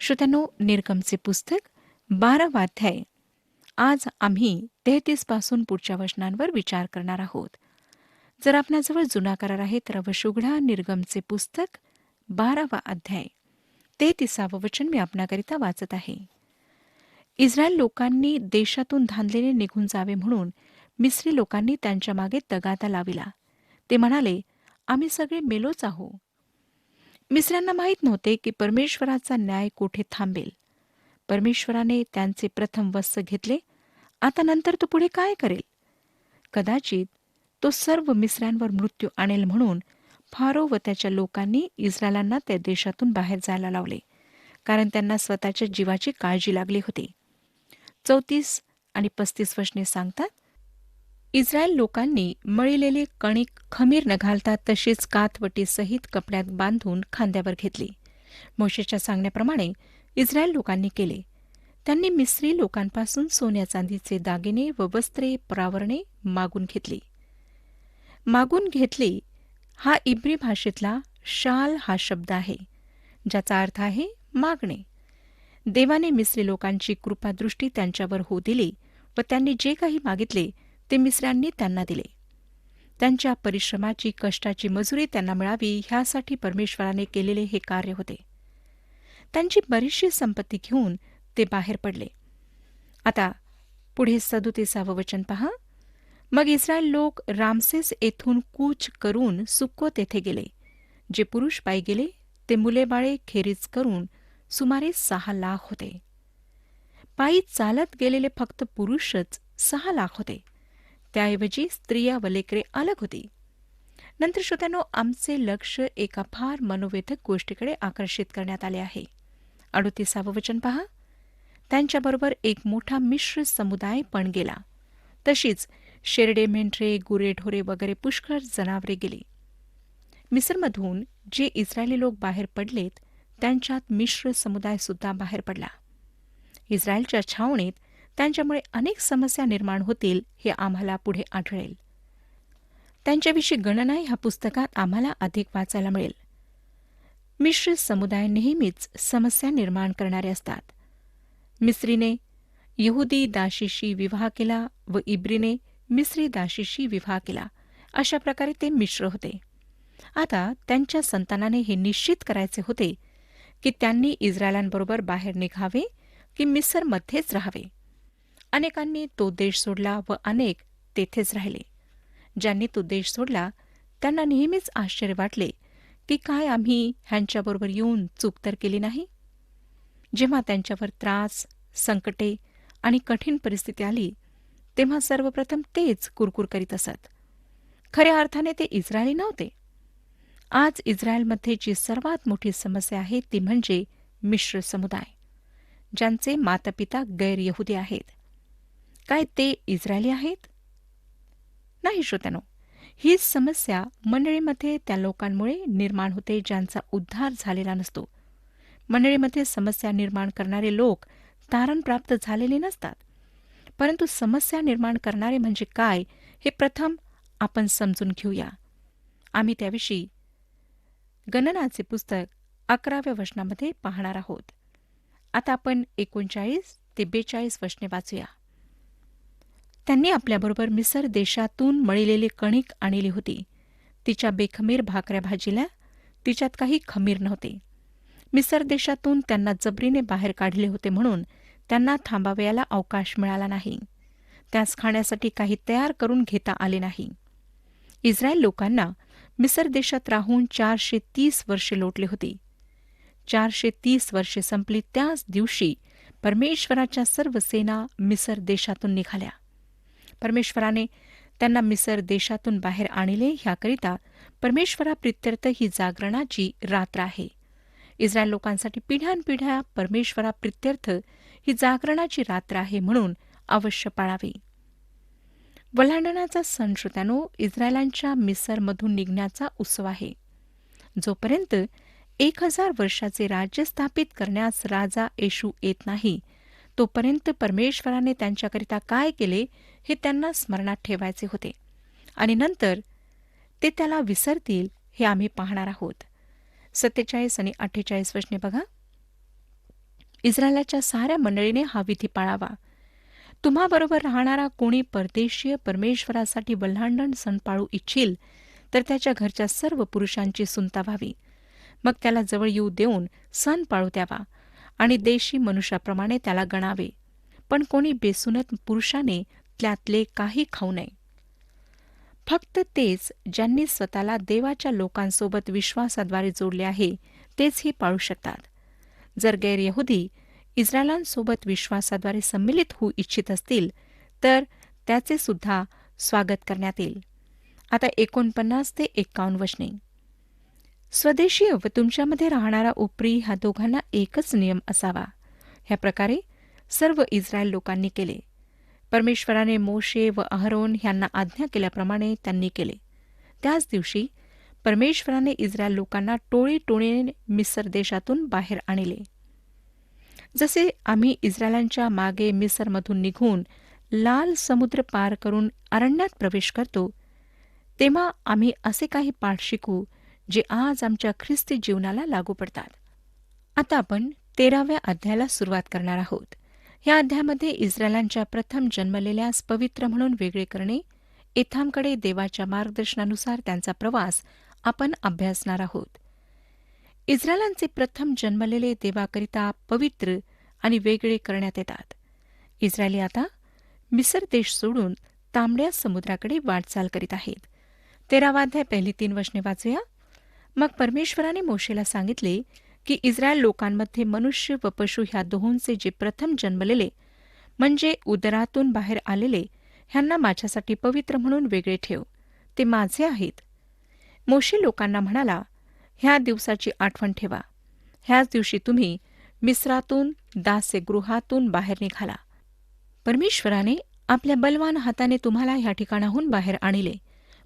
श्रोत्यांनो, निर्गमचे पुस्तक 12वा अध्याय. आज आम्ही 33 पासून पुढच्या वचनांवर विचार करणार आहोत. जर आपणाजवळ जुना करार आहे तर अवश्य उघडा. निर्गमचे पुस्तक 12वा अध्याय 33वे वचन मी आपणाकरिता वाचत आहे. इस्रायल लोकांनी देशातून धांदलेले निघून जावे म्हणून मिस्री लोकांनी त्यांच्या मागे तगादा लाविला. ते म्हणाले, आम्ही सगळे मेलोच आहो. मिस्रांना माहीत नव्हते की परमेश्वराचा न्याय कोठे थांबेल. परमेश्वराने त्यांचे प्रथम वस्त्र घेतले. आता नंतर तो पुढे काय करेल? कदाचित तो सर्व मिस्रांवर मृत्यू आणेल म्हणून फारो व त्याच्या लोकांनी इस्रायलांना त्या देशातून बाहेर जायला लावले, कारण त्यांना स्वतःच्या जीवाची काळजी लागली होती. 34 आणि 35 वचने सांगतात, इस्रायल लोकांनी मळलेले कणिक खमीर न घालता तशीच कातवटीसहित कपड्यात बांधून खांद्यावर घेतली. मोशेच्या सांगण्याप्रमाणे इस्रायल लोकांनी केले. त्यांनी मिस्री लोकांपासून सोन्या चांदीचे दागिने व वस्त्रे परावरणे मागून घेतली. मागून घेतली हा इब्री भाषेतला शाल हा शब्द आहे, ज्याचा अर्थ आहे मागणे. देवाने मिस्री लोकांची कृपादृष्टी त्यांच्यावर होऊ दिली व त्यांनी जे काही मागितले ते मिस्रांनी त्यांना दिले. त्यांच्या परिश्रमाची कष्टाची मजुरी त्यांना मिळावी ह्यासाठी परमेश्वराने केलेले हे कार्य होते. त्यांची बरीचशी संपत्ती घेऊन ते बाहेर पडले. आता पुढे 37वे वचन पहा. मग इस्रायल लोक रामसेस येथून कूच करून सुक्कोत येथे गेले. जे पुरुष पायी गेले ते मुले बाळे खेरीज करून सुमारे 6 लाख होते. पायी चालत गेलेले फक्त पुरुषच 6 लाख होते. त्याऐवजी स्त्रिया व लेकरे अलग होती. नंतर श्रोत्यांनो, आमचे लक्ष एका फार मनोवेधक गोष्टीकडे आकर्षित करण्यात आले आहे. 38वे वचन पहा. त्यांच्याबरोबर एक मोठा मिश्र समुदाय पण गेला. तशीच शेरडे, मेंढरे, गुरेढोरे वगैरे पुष्कळ जनावरे गेली. मिस्रमधून जे इस्रायली लोक बाहेर पडलेत त्यांच्यात मिश्र समुदाय सुद्धा बाहेर पडला. इस्रायलच्या छावणीत त्यांच्यामुळे अनेक समस्या निर्माण होतील हे आम्हाला पुढे आढळेल. त्यांच्याविषयी गणना ह्या पुस्तकात आम्हाला अधिक वाचायला मिळेल. मिश्र समुदाय नेहमीच समस्या निर्माण करणारे असतात. मिस्रीने यहुदी दाशीशी विवाह केला व इब्रीने मिस्री दाशीशी विवाह केला. अशा प्रकारे ते मिश्र होते. आता त्यांच्या संतानाने हे निश्चित करायचे होते की त्यांनी इस्रायलांबरोबर बाहेर निघावे की मिस्रमध्येच राहावे. अनेकांनी तो देश सोडला व अनेक तेथेच राहिले. ज्यांनी तो देश सोडला त्यांना नेहमीच आश्चर्य वाटले की काय आम्ही ह्यांच्याबरोबर येऊन चूक तर केली नाही. जेव्हा त्यांच्यावर त्रास, संकटे आणि कठीण परिस्थिती आली तेव्हा सर्वप्रथम तेच कुरकुर करीत असत. खऱ्या अर्थाने ते इस्रायली नव्हते. आज इस्रायलमध्ये जी सर्वात मोठी समस्या आहे ती म्हणजे मिश्र समुदाय, ज्यांचे मातापिता गैरयहुदी आहेत. काय ते इस्रायली आहेत? नाही श्रोत्यानो, हीच समस्या मंडळीमध्ये त्या लोकांमुळे निर्माण होते ज्यांचा उद्धार झालेला नसतो. मंडळीमध्ये समस्या निर्माण करणारे लोक तारण प्राप्त झालेले नसतात. परंतु समस्या निर्माण करणारे म्हणजे काय हे प्रथम आपण समजून घेऊया. आम्ही त्याविषयी गणनाचे पुस्तक 11व्या वचनामध्ये पाहणार आहोत. आता आपण 39 ते 42 वचने वाचूया. त्यांनी आपल्याबरोबर मिसर देशातून मळलेली कणिक आणली होती. तिच्या बेखमीर भाकऱ्या भाजील्या, तिच्यात काही खमीर नव्हते. मिसर देशातून त्यांना जबरीने बाहेर काढले होते म्हणून त्यांना थांबावयाला अवकाश मिळाला नाही. त्यास खाण्यासाठी काही तयार करून घेता आले नाही. इस्रायल लोकांना मिसर देशात राहून 430 वर्षे लोटली होती. 430 वर्षे संपली त्याच दिवशी परमेश्वराच्या सर्व सेना मिसर देशातून निघाल्या. परमेश्वराने त्यांना मिसर देशातून बाहेर आणले ह्याकरिता परमेश्वराप्रित्यर्थ ही जागरणाची रात्र आहे. इस्रायल लोकांसाठी पिढ्यानपिढ्या परमेश्वराप्रित्यर्थ ही जागरणाची रात्र आहे म्हणून अवश्य पाळावी. वल्हांडणाचा सण श्रोत्यानो इस्रायलांच्या मिसरमधून निघण्याचा उत्सव आहे. जोपर्यंत 1000 वर्षाचे राज्य स्थापित करण्यास राजा येशू येत नाही तोपर्यंत परमेश्वराने त्यांच्याकरिता काय केले हे त्यांना स्मरणात ठेवायचे होते आणि नंतर ते त्याला विसरतील हे आम्ही पाहणार आहोत. 47 आणि 48 वचने बघा. इस्रायलाच्या साऱ्या मंडळीने हा विधी पाळावा. तुम्हाबरोबर राहणारा कोणी परदेशीय परमेश्वरासाठी वल्हांडण सण पाळू इच्छिल तर त्याच्या घरच्या सर्व पुरुषांची सुनता व्हावी. मग त्याला जवळ येऊ देऊन सण पाळू द्यावा आणि देशी मनुष्याप्रमाणे त्याला गणावे. पण कोणी बेसुनत पुरुषाने त्यातले काही खाऊ नये. फक्त तेच ज्यांनी स्वतःला देवाच्या लोकांसोबत विश्वासाद्वारे जोडले आहे तेच ही पाळू शकतात. जर गैरयहुदी इस्रायलांसोबत विश्वासाद्वारे संमिलित होऊ इच्छित असतील तर त्याचे सुद्धा स्वागत करण्यात येईल. आता 49 ते 51 वचने. स्वदेशीय व तुमच्यामध्ये राहणारा उपरी ह्या दोघांना एकच नियम असावा. ह्या प्रकारे सर्व इस्रायल लोकांनी केले. परमेश्वराने मोशे व अहरोन ह्यांना आज्ञा केल्याप्रमाणे त्यांनी केले. त्याच दिवशी परमेश्वराने इस्रायल लोकांना टोळीटोळीने मिस्र देशातून बाहेर आणले. जसे आम्ही इस्रायलांच्या मागे मिस्रमधून निघून लाल समुद्र पार करून अरण्यात प्रवेश करतो, तेव्हा आम्ही असे काही पाठ शिकू जे आज आमच्या ख्रिस्ती जीवनाला लागू पडतात. आता आपण 13व्या अध्यायाला सुरुवात करणार आहोत. या अध्यायामध्ये इस्रायलांच्या प्रथम जन्मलेल्यास पवित्र म्हणून वेगळे करणे, एथामकडे देवाच्या मार्गदर्शनानुसार त्यांचा प्रवास आपण अभ्यासणार आहोत. इस्रायलांचे प्रथम जन्मलेले देवाकरिता पवित्र आणि वेगळे करण्यात येतात. इस्रायली आता मिस्र देश सोडून तांबड्या समुद्राकडे वाटचाल करीत आहेत. 13वा अध्याय पहिली 3 वचने वाचूया. मग परमेश्वराने मोशेला सांगितले की इस्रायल लोकांमध्ये मनुष्य व पशु ह्या दोहोंचे जे प्रथम जन्मलेले म्हणजे उदरातून बाहेर आलेले ह्यांना माझ्यासाठी पवित्र म्हणून वेगळे ठेव, ते माझे आहेत. मोशे लोकांना म्हणाला, ह्या दिवसाची आठवण ठेवा. ह्याच दिवशी तुम्ही मिस्रातून दास्यगृहातून बाहेर निघाला. परमेश्वराने आपल्या बलवान हाताने तुम्हाला ह्या ठिकाणाहून बाहेर आणले,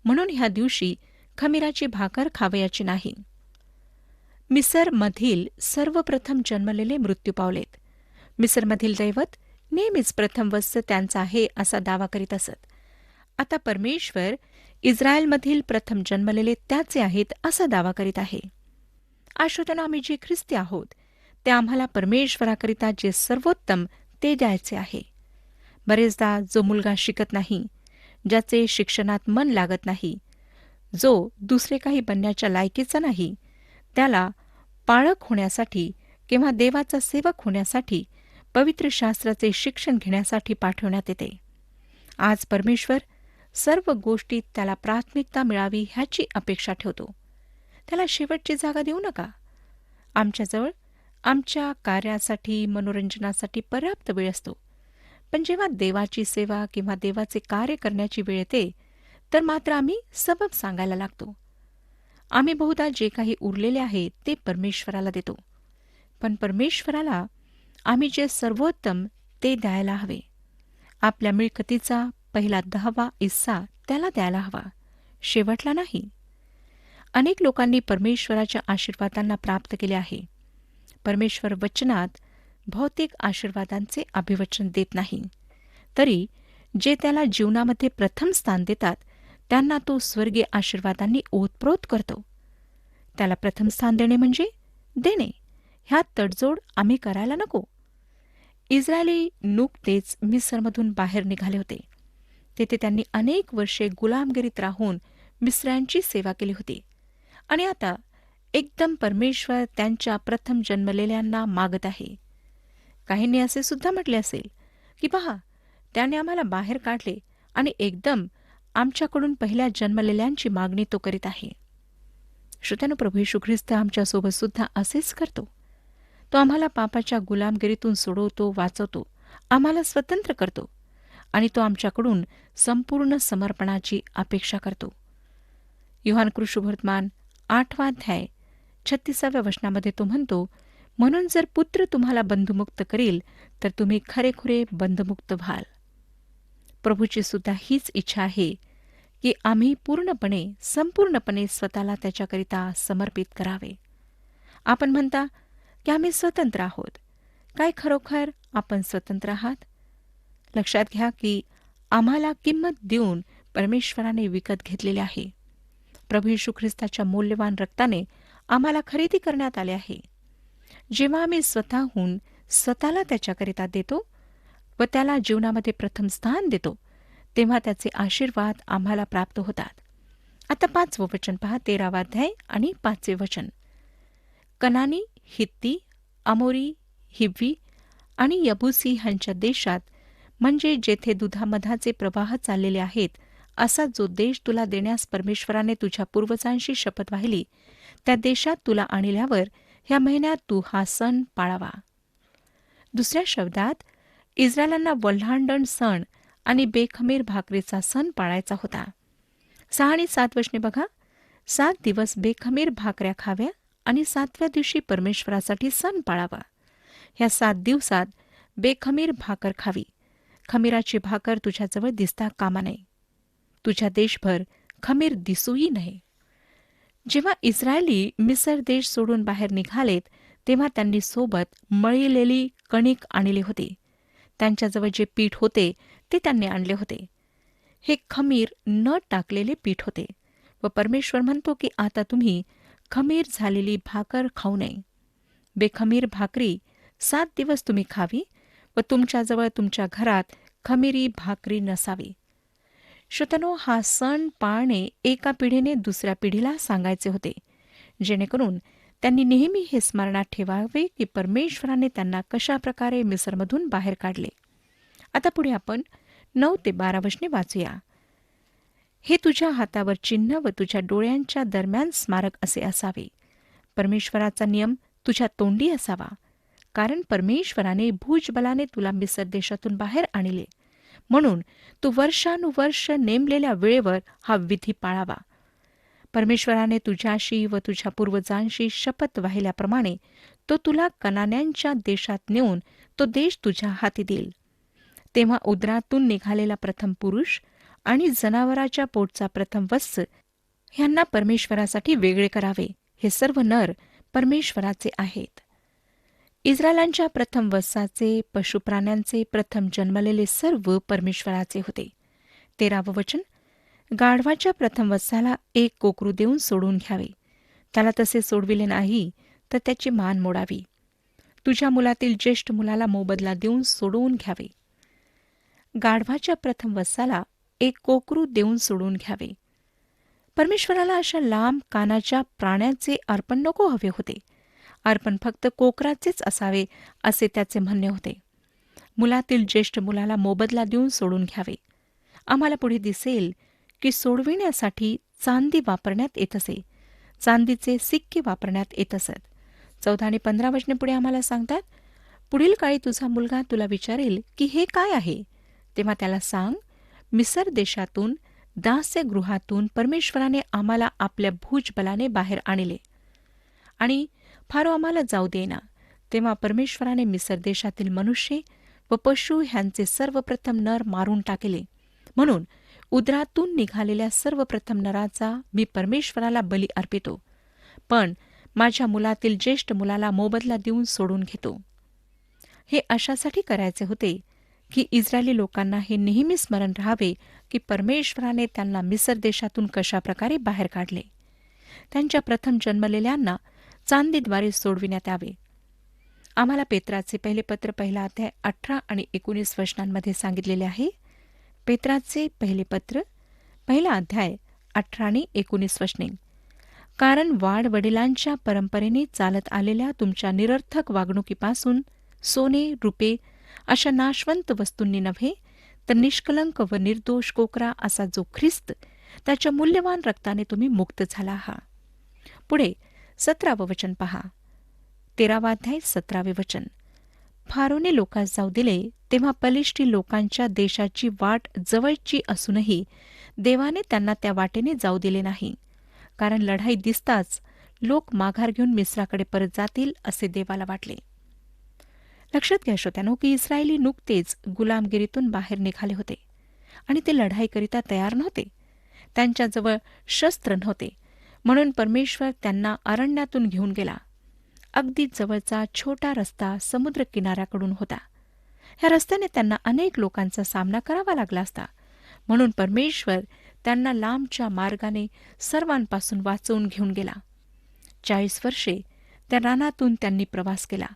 म्हणून ह्या दिवशी खमीराची भाकर खावयाची नाही. मिसरमधील सर्वप्रथम जन्मलेले मृत्यू पावलेत. मिसरमधील दैवत नेहमीच प्रथम वत्स त्यांचा आहे असा दावा करीत असत. आता परमेश्वर इस्रायलमधील प्रथम जन्मलेले त्याचे आहेत असा दावा करीत आहे. आश्रोतांनो, आम्ही जे ख्रिस्ती आहोत ते आम्हाला परमेश्वराकरिता जे सर्वोत्तम ते द्यायचे आहे. बरेचदा जो मुलगा शिकत नाही, ज्याचे शिक्षणात मन लागत नाही, जो दुसरे काही बनण्याच्या लायकीचा नाही, त्याला पाळक होण्यासाठी किंवा देवाचा सेवक होण्यासाठी पवित्र शास्त्राचे शिक्षण घेण्यासाठी पाठवण्यात येते. आज परमेश्वर सर्व गोष्टीत त्याला प्राथमिकता मिळावी ह्याची अपेक्षा ठेवतो. त्याला शेवटची जागा देऊ नका. आमच्याजवळ आमच्या कार्यासाठी मनोरंजनासाठी पर्याप्त वेळ असतो, पण जेव्हा देवाची सेवा किंवा देवाचे कार्य करण्याची वेळ येते तर मात्र आम्ही सबब सांगायला लागतो. आम्ही बहुधा जे काही उरलेले आहे ते परमेश्वराला देतो, पण परमेश्वराला आम्ही जे सर्वोत्तम ते द्यायला हवे. आपल्या मिळकतीचा पहिला 10वा हिस्सा त्याला द्यायला हवा, शेवटला नाही. अनेक लोकांनी परमेश्वराच्या आशीर्वादांना प्राप्त केले आहे. परमेश्वर वचनात भौतिक आशीर्वादांचे अभिवचन देत नाही, तरी जे त्याला जीवनामध्ये प्रथम स्थान देतात त्यांना तो स्वर्गीय आशीर्वादांनी ओतप्रोत करतो. त्याला प्रथम स्थान देणे म्हणजे देणे. ह्यात तडजोड आम्ही करायला नको. इस्रायली नुकतेच मिस्रमधून बाहेर निघाले होते. तेथे त्यांनी अनेक वर्षे गुलामगिरीत राहून मिस्रांची सेवा केली होती आणि आता एकदम परमेश्वर त्यांच्या प्रथम जन्मलेल्यांना मागत आहे. काहींनी असे सुद्धा म्हटले असेल की पहा, त्याने आम्हाला बाहेर काढले आणि एकदम आमच्याकडून पहिल्या जन्मलेल्यांची मागणी तो करीत आहे. श्रोत्यानो, प्रभू येशू ख्रिस्त आमच्यासोबत सुद्धा असेच करतो. तो आम्हाला पापाच्या गुलामगिरीतून सोडवतो, वाचवतो, आम्हाला स्वतंत्र करतो आणि तो आमच्याकडून संपूर्ण समर्पणाची अपेक्षा करतो. योहान कृष्णवर्तमान 8वा अध्याय 36व्या वचनामध्ये तो म्हणतो, म्हणून जर पुत्र तुम्हाला बंधमुक्त करील तर तुम्ही खरेखुरे बंधमुक्त व्हाल. प्रभूची सुद्धा हीच इच्छा आहे की आम्ही पूर्णपणे संपूर्णपणे स्वतःला त्याच्याकरिता समर्पित करावे. आपण म्हणता की आम्ही स्वतंत्र आहोत. काय खरोखर आपण स्वतंत्र आहात? लक्षात घ्या की आम्हाला किंमत देऊन परमेश्वराने विकत घेतलेले आहे. प्रभू येशू ख्रिस्ताच्या मौल्यवान रक्ताने आम्हाला खरेदी करण्यात आले आहे. जेव्हा आम्ही स्वतःहून स्वतःला त्याच्याकरिता देतो व त्याला जीवनामध्ये प्रथम स्थान देतो, तेव्हा त्याचे आशीर्वाद आम्हाला प्राप्त होतात. आता 5वं वचन पहा, 13वा अध्याय आणि 5वे वचन. कनानी, हित्ती, अमोरी, हिव्वी आणि यबुसी ह्यांच्या देशात, म्हणजे जेथे दुधामधाचे प्रवाह चाललेले आहेत, असा जो देश तुला देण्यास परमेश्वराने तुझ्या पूर्वजांशी शपथ वाहिली, त्या देशात तुला आणल्यावर ह्या महिन्यात तू हा सण पाळावा. दुसऱ्या शब्दात, इस्रायलांना वल्हांडण सण आणि बेखमीर भाकरीचा सण पाळायचा होता. 6 आणि 7 वचने बघा. 7 दिवस बेखमीर भाकऱ्या खाव्या आणि 7व्या दिवशी परमेश्वरासाठी सण पाळावा. ह्या 7 दिवसात बेखमीर भाकर खावी. खमीराची भाकर तुझ्याजवळ दिसता कामा नये. तुझ्या देशभर खमीर दिसूही नये. जेव्हा इस्रायली मिसर देश सोडून बाहेर निघालेत, तेव्हा त्यांनी सोबत मळलेली कणिक आणले होते. त्यांच्याजवळ जे पीठ होते ते त्यांनी आणले होते. हे खमीर न टाकलेले पीठ होते व परमेश्वर म्हणतो की आता तुम्ही खमीर झालेली भाकर खाऊ नये. बेखमीर भाकरी 7 दिवस तुम्ही खावी व तुमच्याजवळ तुमच्या घरात खमीरी भाकरी नसावी. श्रोत्यानो, हा सण पाळणे एका पिढीने दुसऱ्या पिढीला सांगायचे होते, जेणेकरून त्यांनी नेहमी हे स्मरणात ठेवावे की परमेश्वराने त्यांना कशाप्रकारे मिसरमधून बाहेर काढले. आता पुढे आपण 9 ते 12 वचने वाचूया. हे तुझ्या हातावर चिन्ह व तुझ्या डोळ्यांच्या दरम्यान स्मारक असे असावे. परमेश्वराचा नियम तुझ्या तोंडी असावा, कारण परमेश्वराने भुजबलाने तुला मिसर देशातून बाहेर आणले, म्हणून तू वर्षानुवर्ष नेमलेल्या वेळेवर हा विधी पाळावा. परमेश्वराने तुझ्याशी व तुझ्या पूर्वजांशी शपथ वाहिल्याप्रमाणे तो तुला कनान्यांच्या देशात नेऊन तो देश तुझ्या हाती देईल. तेव्हा उदरातून निघालेला प्रथम पुरुष आणि जनावराच्या पोटचा प्रथम वत्स ह्यांना परमेश्वरासाठी वेगळे करावे. हे सर्व नर परमेश्वराचे आहेत. इस्रायलांच्या प्रथम वत्साचे, पशुप्राण्यांचे प्रथम जन्मलेले सर्व परमेश्वराचे होते. 13वं वचन. गाढवाच्या प्रथम वत्साला 1 कोकरू देऊन सोडून घ्यावे. त्याला तसे सोडविले नाही तर त्याची मान मोडावी. तुझ्या मुलातील ज्येष्ठ मुलाला मोबदला देऊन सोडवून घ्यावे. गाढवाच्या प्रथम वत्साला 1 कोकरू देऊन सोडून घ्यावे. परमेश्वराला अशा लांब कानाच्या प्राण्याचे अर्पण नको हवे होते. अर्पण फक्त कोकराचेच असावे असे त्याचे म्हणणे होते. मुलातील ज्येष्ठ मुलाला मोबदला देऊन सोडून घ्यावे. आम्हाला पुढे दिसेल की सोडविण्यासाठी चांदी वापरण्यात येत असे. चांदीचे सिक्के वापरण्यात येत असत. 14 आणि 15 वचने पुढे आम्हाला सांगतात, पुढील काळी तुझा मुलगा तुला विचारेल की हे काय आहे, तेव्हा त्याला सांग, मिसर देशातून दास्यगृहातून परमेश्वराने आम्हाला आपल्या भुजबलाने बाहेर आणले आणि फारो आम्हाला जाऊ देना. तेव्हा परमेश्वराने मिसर देशातील मनुष्य व पशु ह्यांचे सर्वप्रथम नर मारून टाकले. म्हणून उदरातून निघालेल्या सर्वप्रथम नराचा मी परमेश्वराला बली अर्पितो, पण माझ्या मुलातील ज्येष्ठ मुलाला मोबदला देऊन सोडून घेतो. हे अशासाठी करायचे होते की इस्रायली लोकांना हे नेहमी स्मरण राहावे की परमेश्वराने त्यांना मिसर देशातून कशाप्रकारे बाहेर काढले. त्यांच्या प्रथम जन्मलेल्यांना चांदीद्वारे सोडविण्यात यावे. आम्हाला पेत्राचे पहिले पत्र 1 अध्याय 18 आणि 19 वचनांमध्ये सांगितलेले आहे. पेत्राचे पहिले पत्र 1 अध्याय 18 आणि 19 वचने. कारण वाडवडिलांच्या परंपरेने चालत आलेल्या तुमच्या निरर्थक वागणुकीपासून सोने, रुपे अशा नाशवंत वस्तूंनी नव्हे, तर निष्कलंक व निर्दोष कोकरा असा जो ख्रिस्त, त्याच्या मूल्यवान रक्ताने तुम्ही मुक्त झाला आहात. पुढे 17वं वचन पहा. 13वा अध्याय 17वे वचन. फारोने लोकांस जाऊ दिले, तेव्हा पलिष्टी लोकांच्या देशाची वाट जवळची असूनही देवाने त्यांना त्या वाटेने जाऊ दिले नाही, कारण लढाई दिसताच लोक माघार घेऊन मिस्राकडे परत जातील असे देवाला वाटले. लक्षात घ्या श्रोत्यानो की इस्रायली नुकतेच गुलामगिरीतून बाहेर निघाले होते आणि ते लढाईकरिता तयार नव्हते. त्यांच्याजवळ शस्त्र नव्हते, म्हणून परमेश्वर त्यांना अरण्यातून घेऊन गेला. अगदी जवळचा छोटा रस्ता समुद्र किनाऱ्याकडून होता. ह्या रस्त्याने त्यांना अनेक लोकांचा सामना करावा लागला असता, म्हणून परमेश्वर त्यांना लांबच्या मार्गाने सर्वांपासून वाचवून घेऊन गेला. 40 वर्षे त्या रानातून त्यांनी प्रवास केला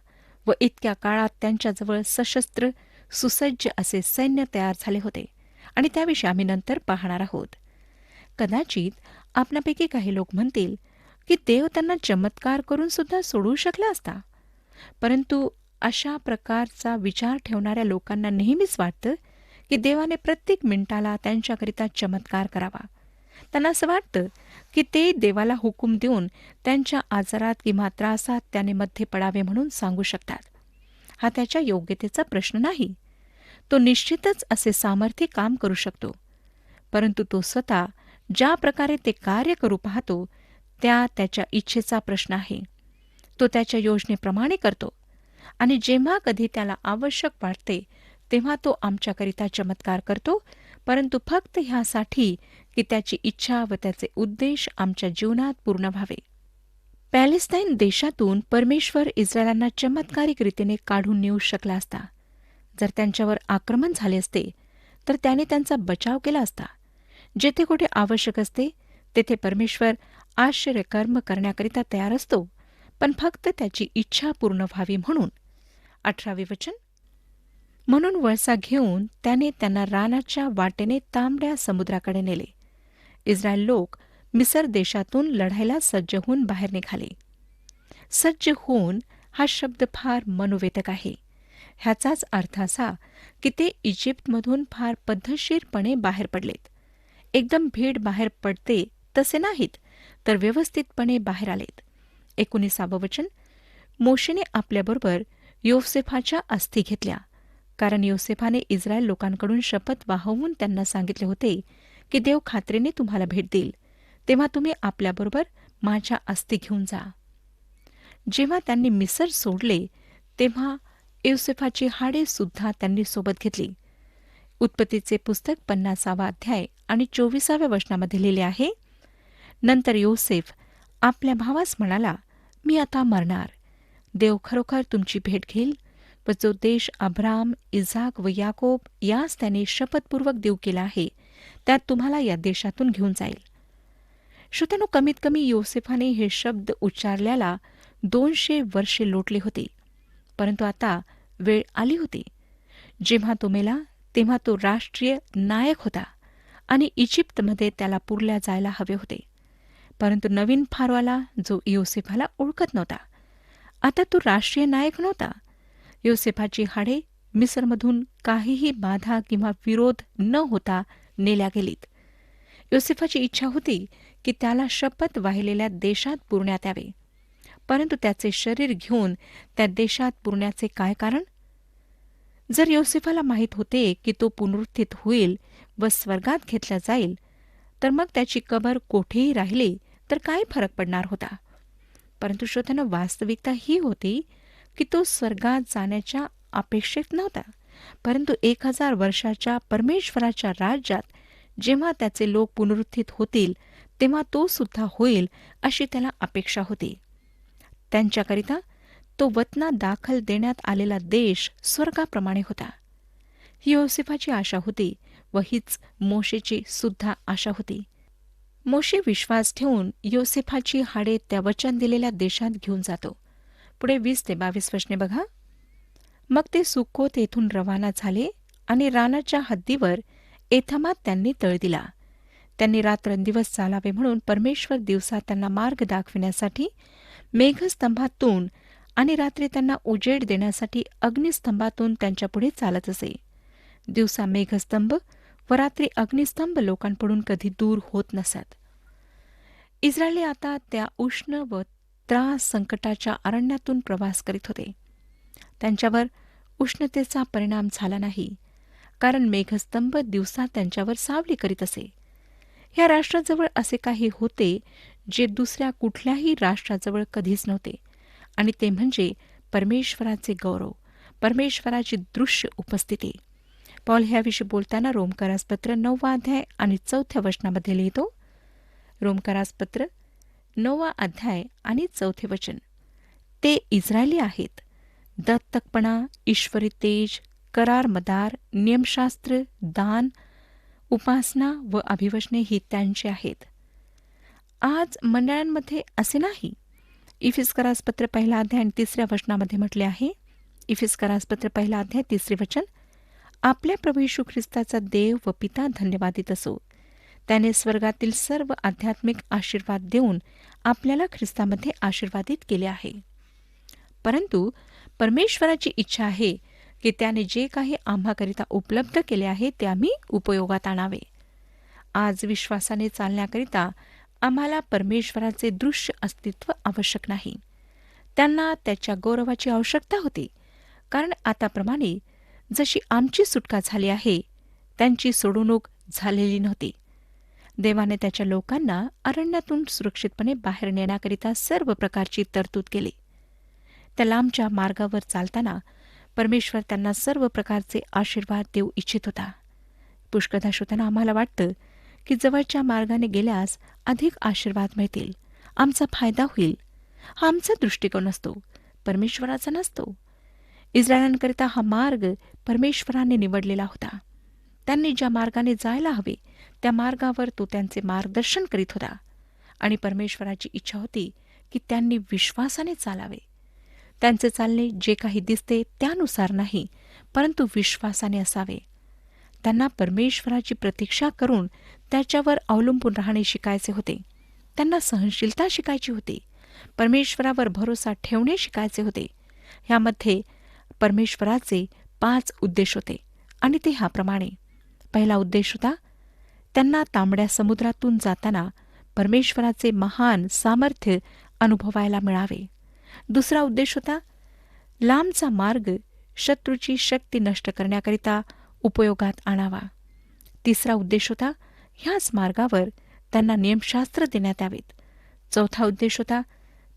व इतक्या काळात त्यांच्याजवळ सशस्त्र सुसज्ज असे सैन्य तयार झाले होते आणि त्याविषयी आम्ही नंतर पाहणार आहोत. कदाचित आपणापैकी काही लोक म्हणतील की देव त्यांना चमत्कार करून सुद्धा सोडवू शकला असता. परंतु अशा प्रकारचा विचार ठेवणाऱ्या लोकांना नेहमीच वाटतं की देवाने प्रत्येक मिनिटाला त्यांच्याकरिता चमत्कार करावा. त्यांना असं वाटतं की ते देवाला हुकूम देऊन त्यांच्या आजारात किंवा त्रासात त्याने मध्ये पडावे म्हणून सांगू शकतात. हा त्याच्या योग्यतेचा प्रश्न नाही. तो निश्चितच असे सामर्थ्य काम करू शकतो. परंतु तो स्वतः ज्या प्रकारे ते कार्य करू पाहतो त्याच्या इच्छेचा प्रश्न आहे. तो त्याच्या योजनेप्रमाणे करतो आणि जेव्हा कधी त्याला आवश्यक वाटते तेव्हा तो आमच्याकरिता चमत्कार करतो, परंतु फक्त ह्यासाठी की त्याची इच्छा व त्याचे उद्देश आमच्या जीवनात पूर्ण व्हावे. पॅलेस्टाईन देशातून परमेश्वर इस्रायलांना चमत्कारिक रीतीने काढून नेऊ शकला असता. जर त्यांच्यावर आक्रमण झाले असते तर त्याने त्यांचा बचाव केला असता. जेथे कुठे आवश्यक असते तेथे परमेश्वर आश्चर्यकर्म करण्याकरिता तयार असतो, पण फक्त त्याची इच्छा पूर्ण व्हावी म्हणून. 18वे वचन. म्हणून वळसा घेऊन त्याने त्यांना रानाच्या वाटेने तांबड्या समुद्राकडे नेले. इस्रायल लोक मिसर देशातून लढायला सज्ज होऊन बाहेर निघाले. सज्ज होऊन हा शब्द फार मनोवेधक आहे. ह्याचाच अर्थ असा की ते इजिप्तमधून फार पद्धतशीरपणे बाहेर पडलेत. एकदम भीड बाहेर पडते तसे नाहीत, तर व्यवस्थितपणे बाहेर आलेत. 19वे वचन. मोशेने आपल्याबरोबर योसेफाच्या अस्थी घेतल्या, कारण योसेफाने इस्रायल लोकांकडून शपथ वाहवून त्यांना सांगितले होते की देव खात्रीने तुम्हाला भेट देईल, तेव्हा तुम्ही आपल्याबरोबर माझ्या अस्थी घेऊन जा. जेव्हा त्यांनी मिसर सोडले तेव्हा योसेफाची हाडे सुद्धा त्यांनी सोबत घेतली. उत्पत्तीचे पुस्तक 50वा अध्याय आणि 24व्या वचनामध्ये लिहिले आहे. नंतर योसेफ आपल्या भावास म्हणाला, मी आता मरणार. देव खरोखर तुमची भेट घेईल व जो देश अब्राम, इसाक व याकोब यास त्याने शपथपूर्वक देऊ केला आहे त्यात तुम्हाला या देशातून घेऊन जाईल. श्रोत्यानो, कमीत कमी योसेफाने हे शब्द उच्चारल्याला 200 वर्षे लोटली होती. परंतु आता वेळ आली होती. जेव्हा तो मेला तेव्हा तो राष्ट्रीय नायक होता आणि इजिप्तमध्ये त्याला पुरल्या जायला हवे होते. परंतु नवीन फारवाला जो योसेफाला ओळखत नव्हता. आता तो राष्ट्रीय नायक नव्हता. योसेफाची हाडे मिसरमधून काहीही बाधा किंवा विरोध न होता नेल्या गेलीत. योसेफाची इच्छा होती की त्याला शपथ वाहिलेल्या देशात पुरण्यात यावे. परंतु त्याचे शरीर घेऊन त्या देशात पुरण्याचे काय कारण? जर योसेफाला माहीत होते की तो पुनरुत्थित होईल व स्वर्गात घेतला जाईल, तर मग त्याची कबर कोठेही राहिली तर काय फरक पडणार होता? परंतु श्रोत्यानो, वास्तविकता ही होती की तो स्वर्गात जाण्याच्या अपेक्षेत नव्हता, परंतु 1000 वर्षाच्या परमेश्वराच्या राज्यात जेव्हा त्याचे लोक पुनरुत्थित होतील तेव्हा तो सुद्धा होईल अशी त्याला अपेक्षा होती. त्यांच्याकरिता तो वतना दाखल देण्यात आलेला देश स्वर्गाप्रमाणे होता. ही योसेफाची आशा होती व हीच मोशेची सुद्धा आशा होती. मोशे विश्वास ठेवून योसेफाची हाडे त्या वचन दिलेल्या देशात घेऊन जातो. पुढे 20 ते 22 वचने बघा. मग ते सुक्कोत येथून रवाना झाले आणि रानाच्या हद्दीवर एथमात त्यांनी तळ दिला. त्यांनी रात्रंदिवस चालावे म्हणून परमेश्वर दिवसा त्यांना मार्ग दाखविण्यासाठी मेघस्तंभातून आणि रात्री त्यांना उजेड देण्यासाठी अग्निस्तंभातून त्यांच्यापुढे चालत असे. दिवसा मेघस्तंभ व रात्री अग्निस्तंभ लोकांकडून कधी दूर होत नसत. इस्रायली आता त्या उष्ण व त्रास संकटाच्या अरण्यातून प्रवास करीत होते. त्यांच्यावर उष्णतेचा परिणाम झाला नाही, कारण मेघस्तंभ दिवसा त्यांच्यावर सावली करीत असे. ह्या राष्ट्राजवळ असे काही होते जे दुसऱ्या कुठल्याही राष्ट्राजवळ कधीच नव्हते, आणि ते म्हणजे परमेश्वराचे गौरव, परमेश्वराची दृश्य उपस्थिती. पॉल ह्याविषयी बोलताना रोमकरासपत्र 9वा अध्याय आणि 4थ्या वचनामध्ये लिहितो. रोमकरासपत्र 9वा अध्याय आणि 4थे वचन. ते इस्रायली आहेत. दत्तकपणा, ईश्वरी तेज, करार मदार, नियमशास्त्र, दान, उपासना व अभिवचने ही त्यांचे आहेत. आज मंडळांमध्ये असे नाही. इफिसकरासपत्र 1 अध्याय आणि 3 वचनामध्ये म्हटले आहे, इफिस्करासपत्र 1 3 वचन. आपल्या प्रभू येशू ख्रिस्ताचा देव व पिता धन्यवादित असो. त्याने स्वर्गातील सर्व आध्यात्मिक आशीर्वाद देऊन आपल्याला ख्रिस्तामध्ये आशीर्वादित केले आहे. परंतु परमेश्वराची इच्छा आहे की त्याने जे काही आम्हाकरिता उपलब्ध केले आहे ते आम्ही उपयोगात आणावे. आज विश्वासाने चालण्याकरिता आम्हाला परमेश्वराचे दृश्य अस्तित्व आवश्यक नाही. त्यांना त्याच्या गौरवाची आवश्यकता होती, कारण आताप्रमाणे जशी आमची सुटका झाली आहे त्यांची सोडवणूक झालेली नव्हती. देवाने त्याच्या लोकांना अरण्यातून सुरक्षितपणे बाहेर नेण्याकरिता सर्व प्रकारची तरतूद केली. त्या लांबच्या मार्गावर चालताना परमेश्वर त्यांना सर्व प्रकारचे आशीर्वाद देऊ इच्छित होता. पुष्कळदा श्रोत्यांनो, आम्हाला वाटतं की जवळच्या मार्गाने गेल्यास अधिक आशीर्वाद मिळतील, आमचा फायदा होईल. हा आमचा दृष्टिकोन असतो, परमेश्वराचा नसतो. इस्रायलांकरिता हा मार्ग परमेश्वराने निवडलेला होता. त्यांनी ज्या मार्गाने जायला हवे त्या मार्गावर तो त्यांचे मार्गदर्शन करीत होता आणि परमेश्वराची इच्छा होती की त्यांनी विश्वासाने चालावे. त्यांचे चालणे जे काही दिसते त्यानुसार नाही, परंतु विश्वासाने असावे. त्यांना परमेश्वराची प्रतीक्षा करून त्याच्यावर अवलंबून राहणे शिकायचे होते. त्यांना सहनशीलता शिकायची होती. परमेश्वरावर भरोसा ठेवणे शिकायचे होते. ह्यामध्ये परमेश्वराचे 5 उद्देश होते आणि ते ह्याप्रमाणे. पहिला उद्देश होता, त्यांना तांबड्या समुद्रातून जाताना परमेश्वराचे महान सामर्थ्य अनुभवायला मिळावे. दुसरा उद्देश होता, लांबचा मार्ग शत्रूची शक्ती नष्ट करण्याकरिता उपयोगात आणावा. तिसरा उद्देश होता, ह्याच मार्गावर त्यांना नियमशास्त्र देण्यात यावेत. चौथा उद्देश होता,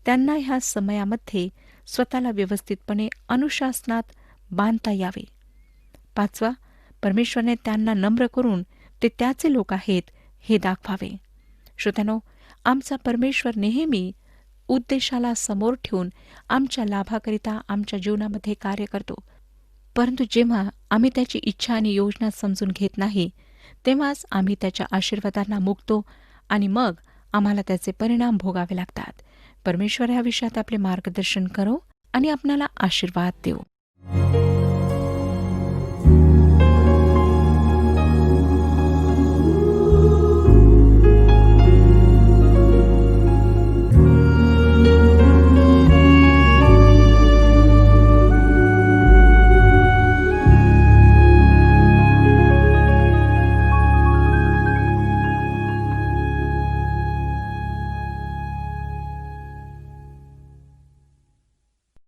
त्यांना ह्या समयामध्ये स्वतःला व्यवस्थितपणे अनुशासनात बांधता यावे. पाचवा, परमेश्वराने त्यांना नम्र करून ते त्याचे लोक आहेत हे दाखवावे. श्रोत्यानो, आमचा परमेश्वर नेहमी उद्देशाला समोर ठेवून आमच्या लाभाकरिता आमच्या जीवनामध्ये कार्य करतो. परंतु जेव्हा आम्ही त्याची इच्छा आणि योजना समजून घेत नाही, तेव्हाच आम्ही त्याच्या आशीर्वादांना मुकतो आणि मग आम्हाला त्याचे परिणाम भोगावे लागतात. परमेश्वर ह्या विषयात आपले मार्गदर्शन करो आणि आपणाला आशीर्वाद देऊ.